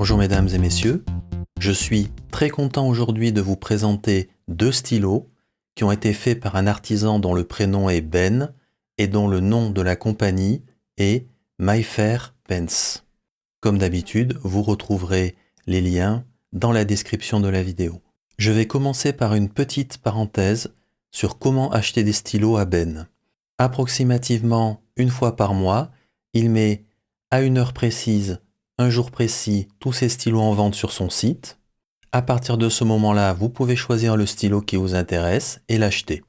Bonjour mesdames et messieurs, je suis très content aujourd'hui de vous présenter deux stylos qui ont été faits par un artisan dont le prénom est Ben et dont le nom de la compagnie est MyFair Pens. Comme d'habitude, vous retrouverez les liens dans la description de la vidéo. Je vais commencer par une petite parenthèse sur comment acheter des stylos à Ben. Approximativement une fois par mois, il met à une heure précise, un jour précis, tous ces stylos en vente sur son site. À partir de ce moment-là, vous pouvez choisir le stylo qui vous intéresse et l'acheter.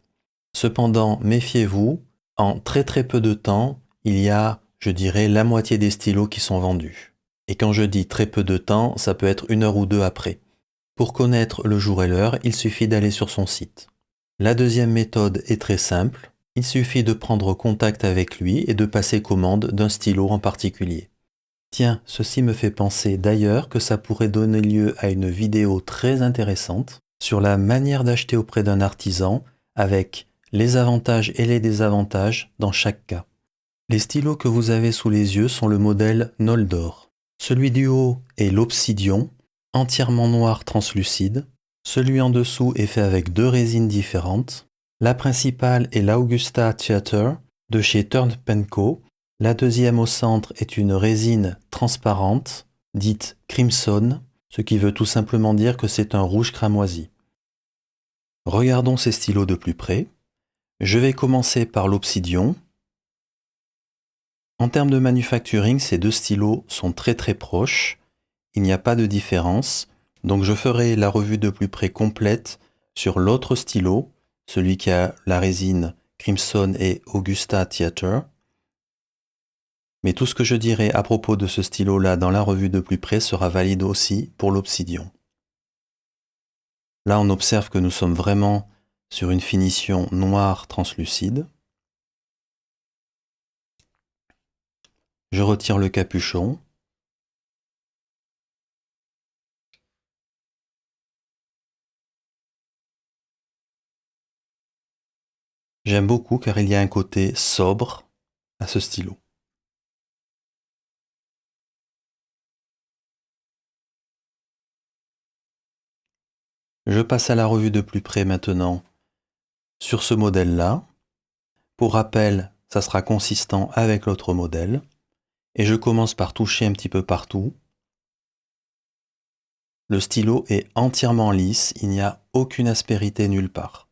Cependant, méfiez-vous, en très peu de temps, il y a, je dirais, la moitié des stylos qui sont vendus. Et quand je dis très peu de temps, ça peut être une heure ou deux après. Pour connaître le jour et l'heure, il suffit d'aller sur son site. La deuxième méthode est très simple. Il suffit de prendre contact avec lui et de passer commande d'un stylo en particulier. Tiens, ceci me fait penser d'ailleurs que ça pourrait donner lieu à une vidéo très intéressante sur la manière d'acheter auprès d'un artisan avec les avantages et les désavantages dans chaque cas. Les stylos que vous avez sous les yeux sont le modèle Noldor. Celui du haut est l'Obsidion, entièrement noir translucide. Celui en dessous est fait avec deux résines différentes. La principale est l'Augusta Theatre de chez Turn & Co. La deuxième au centre est une résine transparente, dite Crimson, ce qui veut tout simplement dire que c'est un rouge cramoisi. Regardons ces stylos de plus près. Je vais commencer par l'Obsidion. En termes de manufacturing, ces deux stylos sont très proches. Il n'y a pas de différence. Donc je ferai la revue de plus près complète sur l'autre stylo, celui qui a la résine Crimson et Augusta Theatre. Mais tout ce que je dirai à propos de ce stylo-là dans la revue de plus près sera valide aussi pour l'Obsidion. Là, on observe que nous sommes vraiment sur une finition noire translucide. Je retire le capuchon. J'aime beaucoup car il y a un côté sobre à ce stylo. Je passe à la revue de plus près maintenant sur ce modèle-là. Pour rappel, ça sera consistant avec l'autre modèle. Et je commence par toucher un petit peu partout. Le stylo est entièrement lisse, il n'y a aucune aspérité nulle part.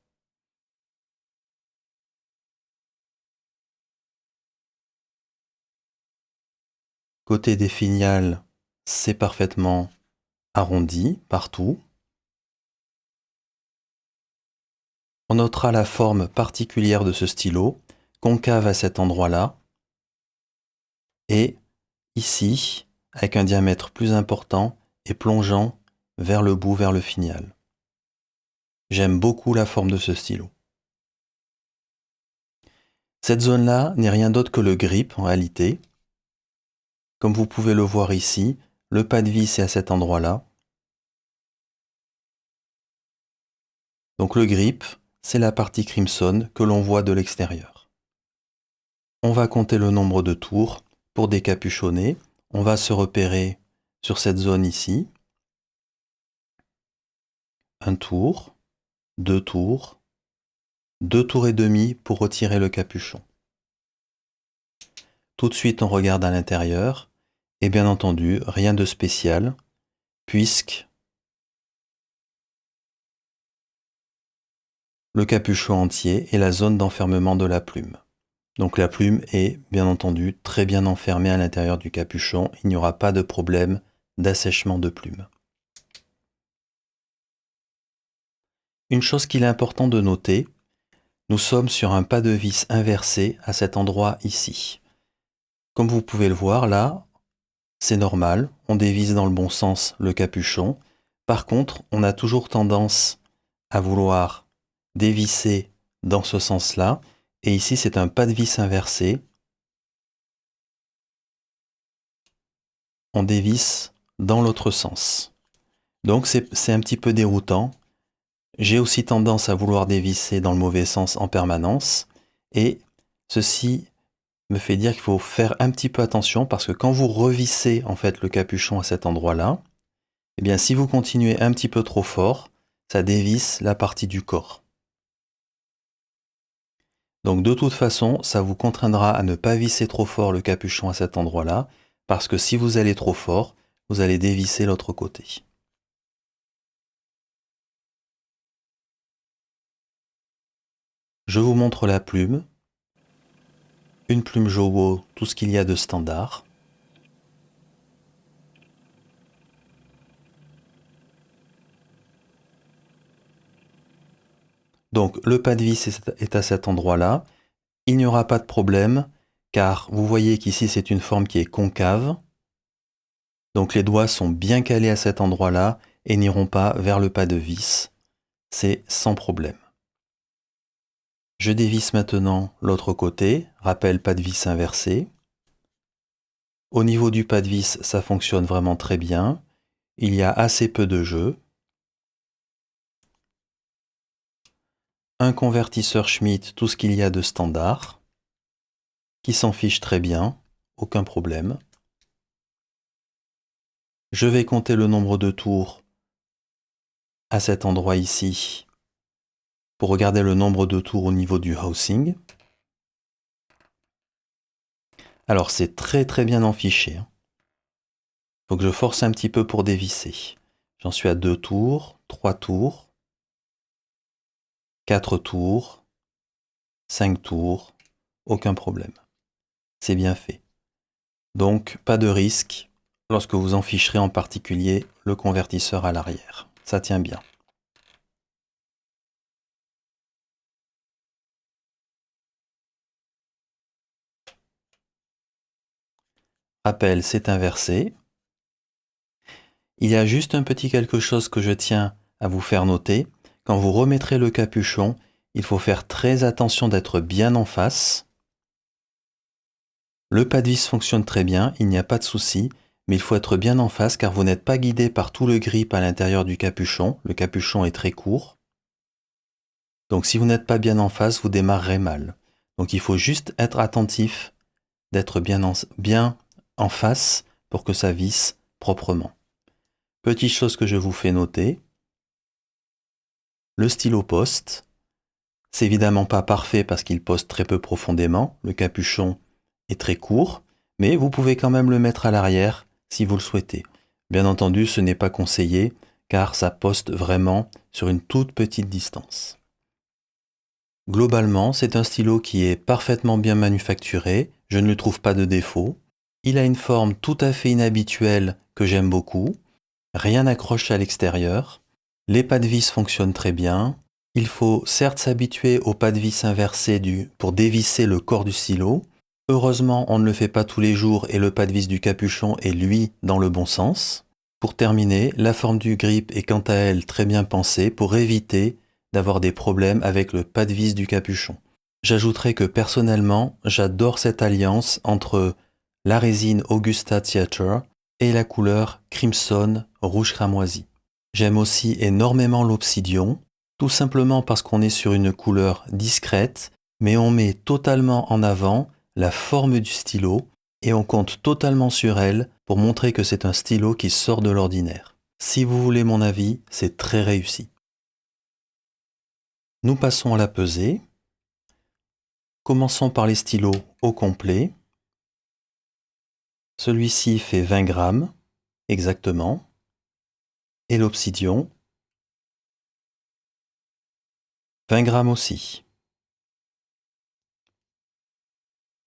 Côté des finiales, c'est parfaitement arrondi partout. On notera la forme particulière de ce stylo, concave à cet endroit-là, et ici, avec un diamètre plus important et plongeant vers le bout, vers le finial. J'aime beaucoup la forme de ce stylo. Cette zone-là n'est rien d'autre que le grip en réalité. Comme vous pouvez le voir ici, le pas de vis est à cet endroit-là. Donc le grip, c'est la partie Crimson que l'on voit de l'extérieur. On va compter le nombre de tours pour décapuchonner. On va se repérer sur cette zone ici. Un tour, deux tours et demi pour retirer le capuchon. Tout de suite, on regarde à l'intérieur. Et bien entendu, rien de spécial, puisque le capuchon entier est la zone d'enfermement de la plume. Donc la plume est bien entendu très bien enfermée à l'intérieur du capuchon. Il n'y aura pas de problème d'assèchement de plume. Une chose qu'il est important de noter, nous sommes sur un pas de vis inversé à cet endroit ici. Comme vous pouvez le voir là, c'est normal, on dévisse dans le bon sens le capuchon. Par contre, on a toujours tendance à vouloir dévisser dans ce sens-là. Et ici, c'est un pas de vis inversé. On dévisse dans l'autre sens. Donc, c'est un petit peu déroutant. J'ai aussi tendance à vouloir dévisser dans le mauvais sens en permanence. Et ceci me fait dire qu'il faut faire un petit peu attention parce que quand vous revissez en fait le capuchon à cet endroit-là, Eh bien, si vous continuez un petit peu trop fort, ça dévisse la partie du corps. Donc de toute façon, ça vous contraindra à ne pas visser trop fort le capuchon à cet endroit-là, parce que si vous allez trop fort, vous allez dévisser l'autre côté. Je vous montre la plume. Une plume Jowo, tout ce qu'il y a de standard. Donc le pas de vis est à cet endroit-là. Il n'y aura pas de problème, car vous voyez qu'ici c'est une forme qui est concave. Donc les doigts sont bien calés à cet endroit-là et n'iront pas vers le pas de vis. C'est sans problème. Je dévisse maintenant l'autre côté, rappel pas de vis inversé. Au niveau du pas de vis, ça fonctionne vraiment très bien. Il y a assez peu de jeu. Un convertisseur Schmitt, tout ce qu'il y a de standard, qui s'en fiche très bien, aucun problème. Je vais compter le nombre de tours à cet endroit ici pour regarder le nombre de tours au niveau du housing. Alors c'est très bien enfiché. Faut que je force un petit peu pour dévisser. J'en suis à 2 tours, 3 tours, 4 tours, 5 tours, aucun problème. C'est bien fait. Donc pas de risque lorsque vous enficherez en particulier le convertisseur à l'arrière. Ça tient bien. Rappel, c'est inversé. Il y a juste un petit quelque chose que je tiens à vous faire noter. Quand vous remettrez le capuchon, il faut faire très attention d'être bien en face. Le pas de vis fonctionne très bien, il n'y a pas de souci, mais il faut être bien en face car vous n'êtes pas guidé par tout le grip à l'intérieur du capuchon. Le capuchon est très court. Donc si vous n'êtes pas bien en face, vous démarrerez mal. Donc il faut juste être attentif d'être bien en face pour que ça visse proprement. Petite chose que je vous fais noter, le stylo poste. C'est évidemment pas parfait parce qu'il poste très peu profondément, le capuchon est très court, mais vous pouvez quand même le mettre à l'arrière si vous le souhaitez. Bien entendu, ce n'est pas conseillé car ça poste vraiment sur une toute petite distance. Globalement, c'est un stylo qui est parfaitement bien manufacturé, je ne lui trouve pas de défaut. Il a une forme tout à fait inhabituelle que j'aime beaucoup. Rien n'accroche à l'extérieur. Les pas de vis fonctionnent très bien. Il faut certes s'habituer au pas de vis inversé pour dévisser le corps du stylo. Heureusement, on ne le fait pas tous les jours et le pas de vis du capuchon est lui dans le bon sens. Pour terminer, la forme du grip est quant à elle très bien pensée pour éviter d'avoir des problèmes avec le pas de vis du capuchon. J'ajouterai que personnellement, j'adore cette alliance entre la résine Augusta Theatre et la couleur Crimson rouge cramoisi. J'aime aussi énormément l'obsidion, tout simplement parce qu'on est sur une couleur discrète, mais on met totalement en avant la forme du stylo et on compte totalement sur elle pour montrer que c'est un stylo qui sort de l'ordinaire. Si vous voulez mon avis, c'est très réussi. Nous passons à la pesée. Commençons par les stylos au complet. Celui-ci fait 20 grammes, exactement. Et l'obsidion, 20 grammes aussi.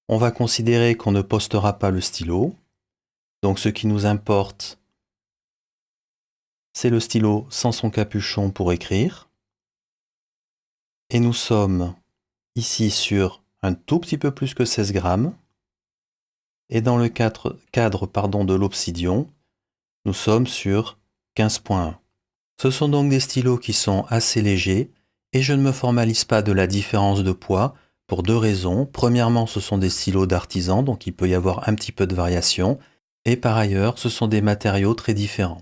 On va considérer qu'on ne postera pas le stylo. Donc ce qui nous importe, c'est le stylo sans son capuchon pour écrire. Et nous sommes ici sur un tout petit peu plus que 16 grammes. Et dans le cadre de l'obsidion, nous sommes sur 15,1. Ce sont donc des stylos qui sont assez légers et je ne me formalise pas de la différence de poids pour deux raisons. Premièrement, ce sont des stylos d'artisan, donc il peut y avoir un petit peu de variation. Et par ailleurs, ce sont des matériaux très différents.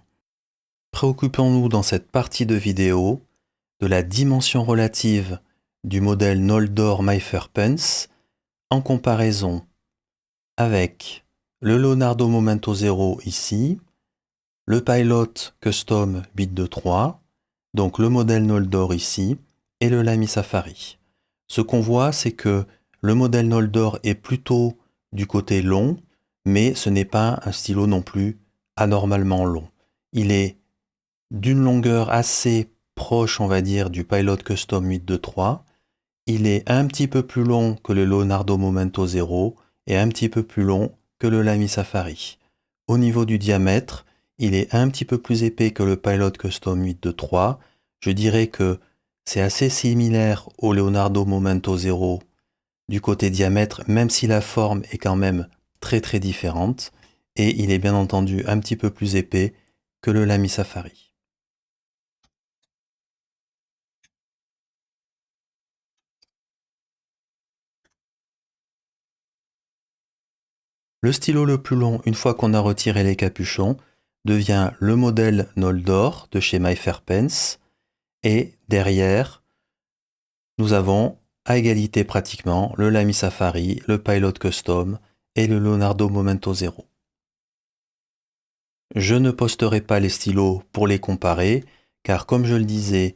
Préoccupons-nous dans cette partie de vidéo de la dimension relative du modèle Noldor My-Fair Pence en comparaison avec le Leonardo Momento Zero ici, le Pilot Custom bit de 3, donc le modèle Noldor ici, et le Lamy Safari. Ce qu'on voit, c'est que le modèle Noldor est plutôt du côté long, mais ce n'est pas un stylo non plus anormalement long. Il est d'une longueur assez proche, on va dire, du Pilot Custom 823. Il est un petit peu plus long que le Leonardo Momento Zero et un petit peu plus long que le Lamy Safari. Au niveau du diamètre, il est un petit peu plus épais que le Pilot Custom 823. Je dirais que c'est assez similaire au Leonardo Momento Zero du côté diamètre, même si la forme est quand même très très différente. Et il est bien entendu un petit peu plus épais que le Lamy Safari. Le stylo le plus long, une fois qu'on a retiré les capuchons, devient le modèle Noldor de chez My Fair Pens. Et derrière, nous avons à égalité pratiquement le Lamy Safari, le Pilot Custom et le Leonardo Momento Zero. Je ne posterai pas les stylos pour les comparer, car comme je le disais,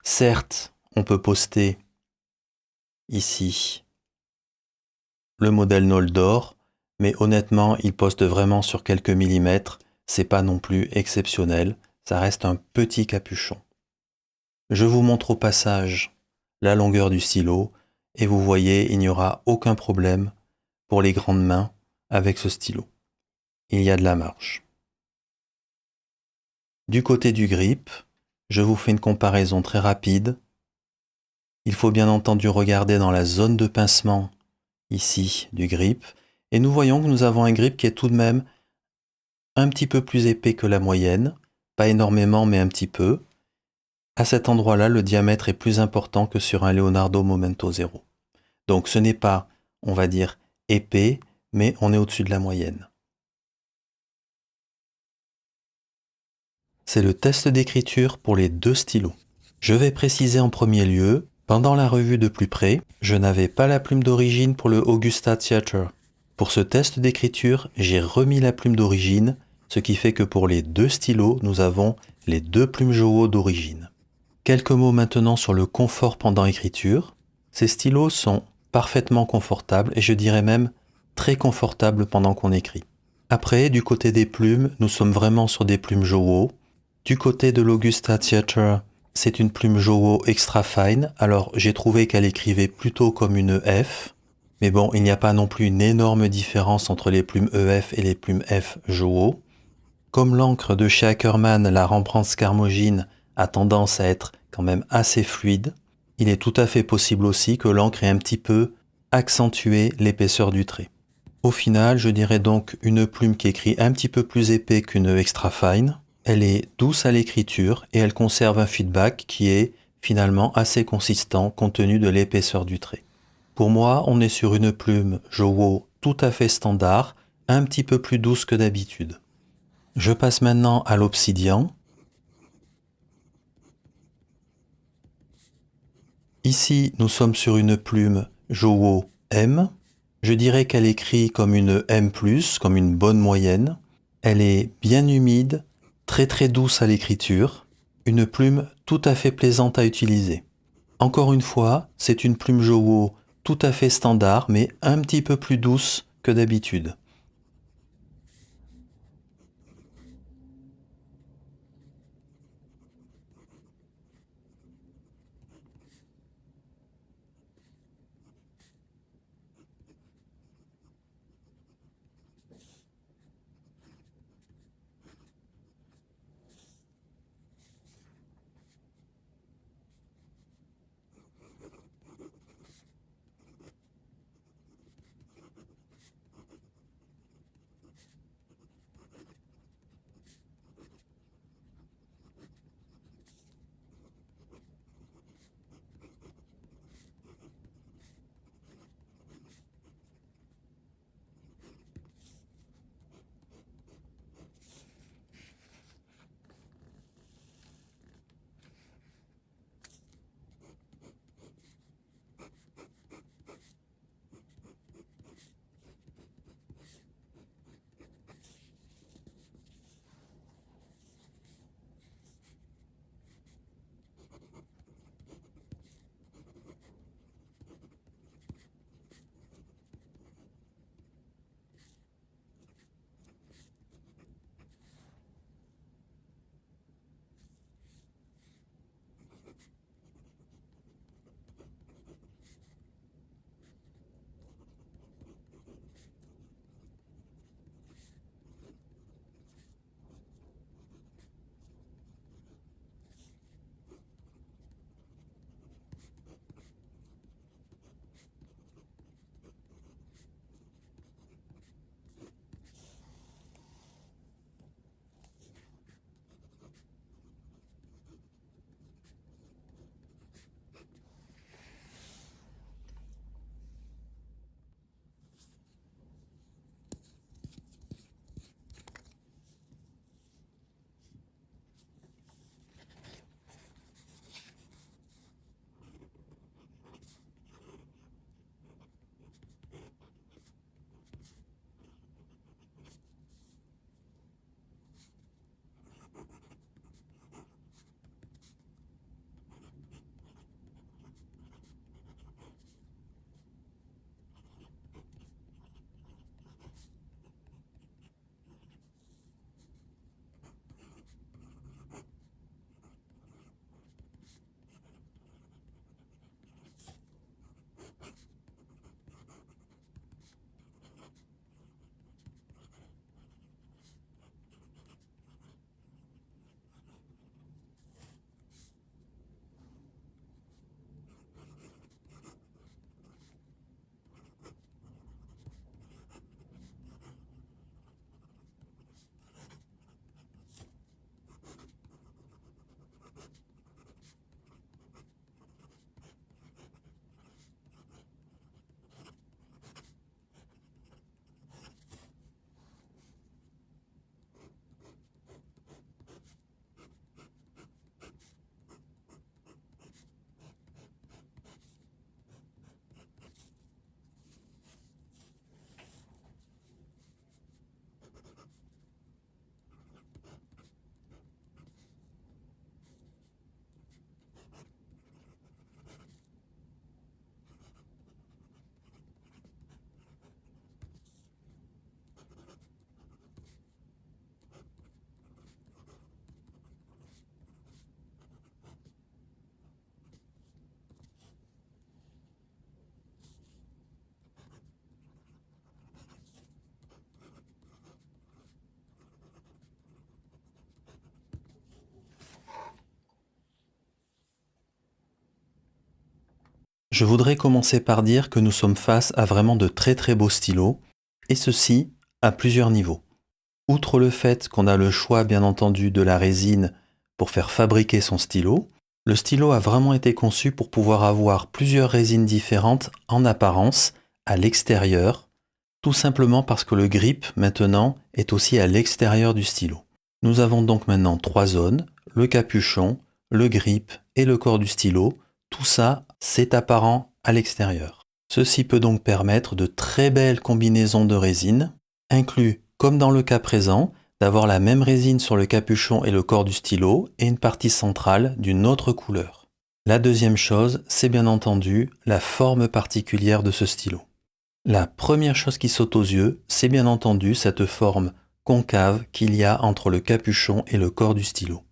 certes, on peut poster ici le modèle Noldor, mais honnêtement, il poste vraiment sur quelques millimètres, c'est pas non plus exceptionnel, ça reste un petit capuchon. Je vous montre au passage la longueur du stylo, et vous voyez, il n'y aura aucun problème pour les grandes mains avec ce stylo. Il y a de la marge. Du côté du grip, je vous fais une comparaison très rapide. Il faut bien entendu regarder dans la zone de pincement ici du grip, et nous voyons que nous avons un grip qui est tout de même un petit peu plus épais que la moyenne, pas énormément mais un petit peu. À cet endroit-là, le diamètre est plus important que sur un Leonardo Momento Zero. Donc ce n'est pas, on va dire, épais, mais on est au-dessus de la moyenne. C'est le test d'écriture pour les deux stylos. Je vais préciser en premier lieu, pendant la revue de plus près, je n'avais pas la plume d'origine pour le Augusta Theatre. Pour ce test d'écriture, j'ai remis la plume d'origine, ce qui fait que pour les deux stylos, nous avons les deux plumes Jowo d'origine. Quelques mots maintenant sur le confort pendant écriture. Ces stylos sont parfaitement confortables et je dirais même très confortables pendant qu'on écrit. Après, du côté des plumes, nous sommes vraiment sur des plumes Jowo. Du côté de l'Augusta Theatre, c'est une plume Jowo extra fine. Alors, j'ai trouvé qu'elle écrivait plutôt comme une F. Mais bon, il n'y a pas non plus une énorme différence entre les plumes EF et les plumes F Jowo. Comme l'encre de chez Ackerman, la Rembrandt Carmogine, a tendance à être quand même assez fluide, il est tout à fait possible aussi que l'encre ait un petit peu accentué l'épaisseur du trait. Au final, je dirais donc une plume qui écrit un petit peu plus épais qu'une extra fine. Elle est douce à l'écriture et elle conserve un feedback qui est finalement assez consistant compte tenu de l'épaisseur du trait. Pour moi, on est sur une plume Jowo tout à fait standard, un petit peu plus douce que d'habitude. Je passe maintenant à l'obsidian. Ici, nous sommes sur une plume Jowo M. Je dirais qu'elle écrit comme une M+, comme une bonne moyenne. Elle est bien humide, très très douce à l'écriture. Une plume tout à fait plaisante à utiliser. Encore une fois, c'est une plume Jowo tout à fait standard, mais un petit peu plus douce que d'habitude. Je voudrais commencer par dire que nous sommes face à vraiment de très très beaux stylos, et ceci à plusieurs niveaux. Outre le fait qu'on a le choix bien entendu de la résine pour faire fabriquer son stylo, le stylo a vraiment été conçu pour pouvoir avoir plusieurs résines différentes en apparence à l'extérieur, tout simplement parce que le grip maintenant est aussi à l'extérieur du stylo. Nous avons donc maintenant 3 zones, le capuchon, le grip et le corps du stylo. Tout ça, c'est apparent à l'extérieur. Ceci peut donc permettre de très belles combinaisons de résines, inclus, comme dans le cas présent, d'avoir la même résine sur le capuchon et le corps du stylo et une partie centrale d'une autre couleur. La deuxième chose, c'est bien entendu la forme particulière de ce stylo. La première chose qui saute aux yeux, c'est bien entendu cette forme concave qu'il y a entre le capuchon et le corps du stylo.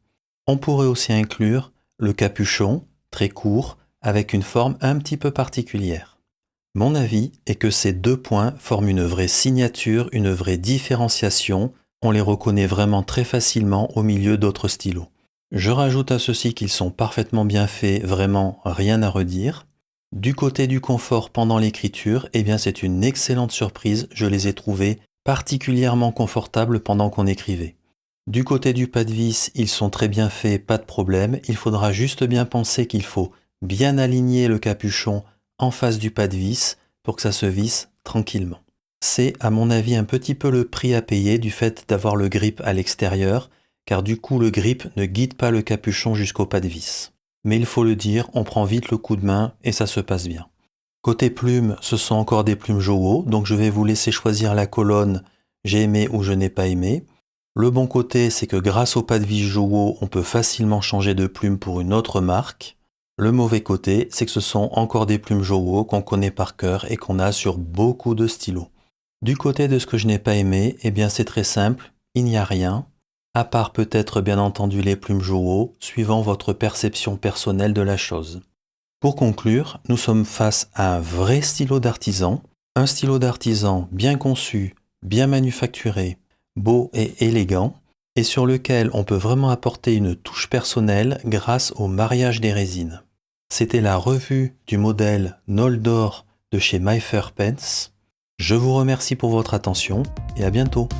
On pourrait aussi inclure le capuchon, très court, avec une forme un petit peu particulière. Mon avis est que ces 2 points forment une vraie signature, une vraie différenciation. On les reconnaît vraiment très facilement au milieu d'autres stylos. Je rajoute à ceci qu'ils sont parfaitement bien faits, vraiment rien à redire. Du côté du confort pendant l'écriture, eh bien c'est une excellente surprise, je les ai trouvés particulièrement confortables pendant qu'on écrivait. Du côté du pas de vis, ils sont très bien faits, pas de problème. Il faudra juste bien penser qu'il faut bien aligner le capuchon en face du pas de vis pour que ça se visse tranquillement. C'est à mon avis un petit peu le prix à payer du fait d'avoir le grip à l'extérieur, car du coup le grip ne guide pas le capuchon jusqu'au pas de vis. Mais il faut le dire, on prend vite le coup de main et ça se passe bien. Côté plumes, ce sont encore des plumes Jowo, donc je vais vous laisser choisir la colonne « J'ai aimé » ou « Je n'ai pas aimé ». Le bon côté, c'est que grâce au pas de vis Jowo, on peut facilement changer de plume pour une autre marque. Le mauvais côté, c'est que ce sont encore des plumes Jowo qu'on connaît par cœur et qu'on a sur beaucoup de stylos. Du côté de ce que je n'ai pas aimé, eh bien c'est très simple, il n'y a rien, à part peut-être bien entendu les plumes Jowo, suivant votre perception personnelle de la chose. Pour conclure, nous sommes face à un vrai stylo d'artisan, un stylo d'artisan bien conçu, bien manufacturé, beau et élégant, et sur lequel on peut vraiment apporter une touche personnelle grâce au mariage des résines. C'était la revue du modèle Noldor de chez My Fair Pens. Je vous remercie pour votre attention et à bientôt.